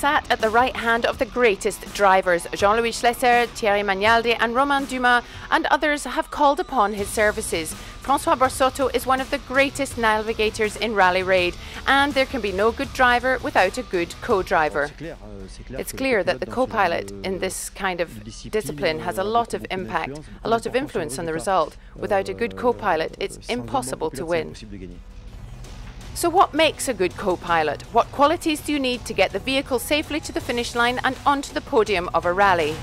sat at the right hand of the greatest drivers. Jean-Louis Schlesser, Thierry Magnaldi and Romain Dumas and others have called upon his services. François Borsotto is one of the greatest navigators in rally raid, and there can be no good driver without a good co-driver. It's clear that the co-pilot in this kind of discipline has a lot of impact, a lot of influence on the result. Without a good co-pilot, it's impossible to win. So what makes a good co-pilot? What qualities do you need to get the vehicle safely to the finish line and onto the podium of a rally?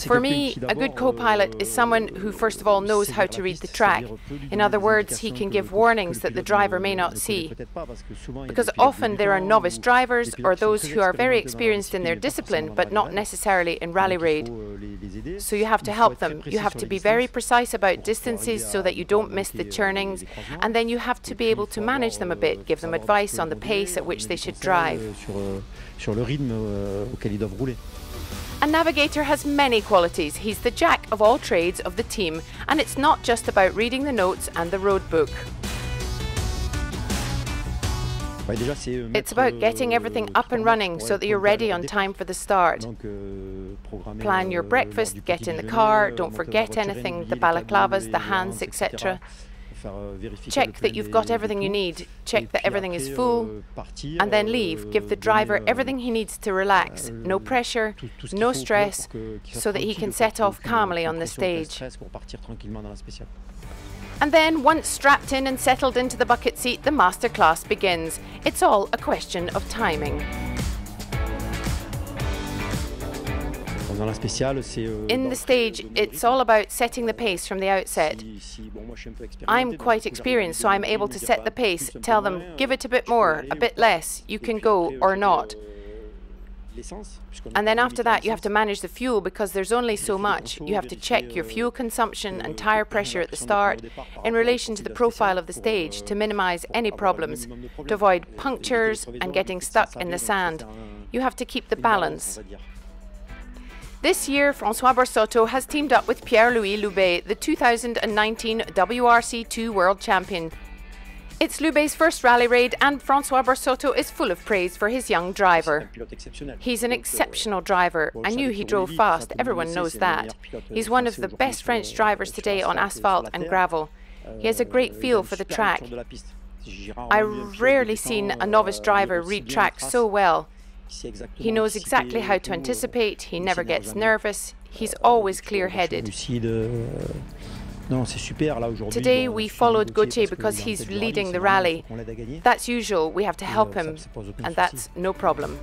For me, a good co-pilot is someone who first of all knows how to read the track. In other words, he can give warnings that the driver may not see. Because often there are novice drivers or those who are very experienced in their discipline but not necessarily in rally raid. So you have to help them. You have to be very precise about distances so that you don't miss the turnings, and then you have to be able to manage them a bit, give them advice on the pace at which they should drive. A navigator has many qualities. He's the jack of all trades of the team, and it's not just about reading the notes and the road book. It's about getting everything up and running so that you're ready on time for the start. Plan your breakfast, get in the car, don't forget anything, the balaclavas, the hands, etc. Check that you've got everything you need, check that everything is full, and then leave. Give the driver everything he needs to relax, no pressure, no stress, so that he can set off calmly on the stage. And then, once strapped in and settled into the bucket seat, the masterclass begins. It's all a question of timing. In the stage, it's all about setting the pace from the outset. I'm quite experienced, so I'm able to set the pace, tell them, give it a bit more, a bit less, you can go or not. And then after that, you have to manage the fuel because there's only so much. You have to check your fuel consumption and tire pressure at the start in relation to the profile of the stage to minimize any problems, to avoid punctures and getting stuck in the sand. You have to keep the balance. This year, François Borsotto has teamed up with Pierre-Louis Loubet, the 2019 WRC2 World Champion. It's Loubet's first rally raid, and François Borsotto is full of praise for his young driver. He's an exceptional driver. I knew he drove fast, everyone knows that. He's one of the best French drivers today on asphalt and gravel. He has a great feel for the track. I've rarely seen a novice driver read track so well. He knows exactly how to anticipate, he never gets nervous, he's always clear-headed. Today we followed Gauthier because he's leading the rally. That's usual, we have to help him, and that's no problem.